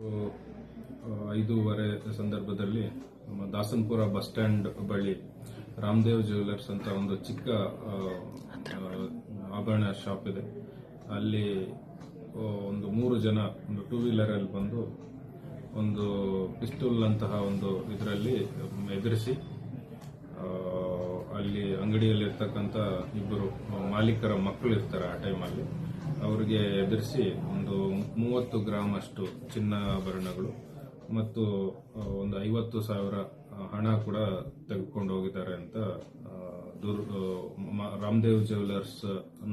5:30 ಸಂದರ್ಭದಲ್ಲಿ ನಮ್ಮ Dasanapura bus stand ಬಳಿ ರಾಮದೇವ್ ಜ್ಯುವೆಲರ್ಸ್ ಅಂತ ಒಂದು ಚಿಕ್ಕ ಆಭರಣ ಶಾಪ್ ಇದೆ. ಅಲ್ಲಿ ಒಂದು 3 ಜನ ಒಂದು 2 ವೀಲರ್ ಅಲ್ಲಿ ಬಂದು ಒಂದು ಪಿಸ್ತೂಲ್ ಅಂತಹ ಒಂದು ಇದರಲ್ಲಿ ಎದುರಿಸಿ ಅಲ್ಲಿ ಅಂಗಡಿಯಲ್ಲಿರ್ತಕ್ಕಂಥ ಇಬ್ಬರು ಮಾಲೀಕರ ಮಕ್ಕಳು ಇರ್ತಾರೆ. ಆ ಟೈಮಲ್ಲಿ ಅವರಿಗೆ ಎದುರಿಸಿ ಒಂದು 30 ಗ್ರಾಮ್ ಅಷ್ಟು ಚಿನ್ನಾಭರಣಗಳು ಮತ್ತು ಒಂದು 50,000 ಹಣ ಕೂಡ ತೆಗೆದುಕೊಂಡು ಹೋಗಿದ್ದಾರೆ ಅಂತ ರಾಮದೇವ್ ಜ್ಯುವೆಲರ್ಸ್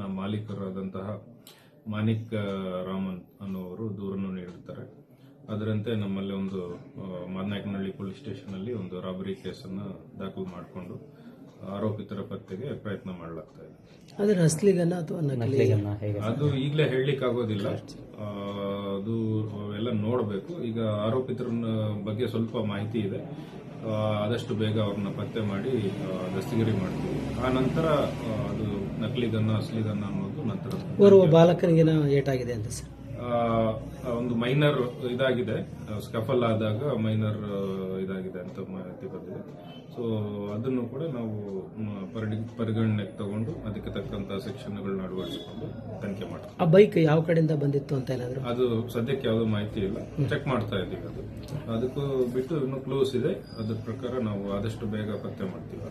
ನ ಮಾಲೀಕರಾದಂತಹ ಮಾಣಿಕ್ ರಾಮನ್ ಅನ್ನುವರು ದೂರನ್ನು ನೀಡಿರ್ತಾರೆ. ಅದರಂತೆ ನಮ್ಮಲ್ಲಿ ಒಂದು ಮಾದನಾಯಕನಹಳ್ಳಿ ಪೊಲೀಸ್ ಸ್ಟೇಷನ್ ಅಲ್ಲಿ ಒಂದು ರಾಬರಿ ಕೇಸನ್ನು ದಾಖಲು ಮಾಡಿಕೊಂಡು ಆರೋಪಿತರ ಪತ್ತೆಗೆ ಪ್ರಯತ್ನ ಮಾಡಲಾಗ್ತಾ ಇದೆ. ಅದರ ಅಸಲಿಗನ್ನ ಅಥವಾ ನಕಲಿಗನ್ನ ಅದು ಈಗಲೇ ಹೇಳಲಿಕ್ಕೆ ಆಗೋದಿಲ್ಲ. ಅದು ಎಲ್ಲ ನೋಡಬೇಕು. ಈಗ ಆರೋಪಿತರ ಬಗ್ಗೆ ಸ್ವಲ್ಪ ಮಾಹಿತಿ ಇದೆ. ಆದಷ್ಟು ಬೇಗ ಅವ್ರನ್ನ ಪತ್ತೆ ಮಾಡಿ ದಸ್ತಗಿರಿ ಮಾಡ್ತೀವಿ. ಆ ನಂತರ ಅದು ನಕಲಿಗನ್ನ ಅಸಲಿಗನ್ನ ಅನ್ನೋದು ನಂತರ. ಓರ್ವ ಬಾಲಕನಿಗೇನ ಏಟಾಗಿದೆ ಅಂತ ಸರ್? ಒಂದು ಮೈನರ್ ಇದಾಗಿದೆ, ಸ್ಕಫಲ್ ಆದಾಗ ಮೈನರ್ ಇದಾಗಿದೆ ಅಂತ ಮಾಹಿತಿ ಬಂದಿದೆ. ಸೊ ಅದನ್ನು ಕೂಡ ನಾವು ಪರಿಗಣನೆಗೆ ತಗೊಂಡು ಅದಕ್ಕೆ ತಕ್ಕಂತ ಸೆಕ್ಷನ್ಗಳನ್ನ ಅಳವಡಿಸಿಕೊಂಡು ತನಿಖೆ ಮಾಡ್ತೀವಿ. ಆ ಬೈಕ್ ಯಾವ ಕಡೆಯಿಂದ ಬಂದಿತ್ತು ಅಂತ ಏನಾದ್ರು? ಅದು ಸದ್ಯಕ್ಕೆ ಯಾವುದೋ ಮಾಹಿತಿ ಇಲ್ಲ, ಚೆಕ್ ಮಾಡ್ತಾ ಇದ್ದೀವಿ. ಅದಕ್ಕೂ ಬಿಟ್ಟು ಇನ್ನೂ ಕ್ಲೋಸ್ ಇದೆ. ಅದ್ರ ಪ್ರಕಾರ ನಾವು ಆದಷ್ಟು ಬೇಗ ಪತ್ತೆ ಮಾಡ್ತೀವಿ.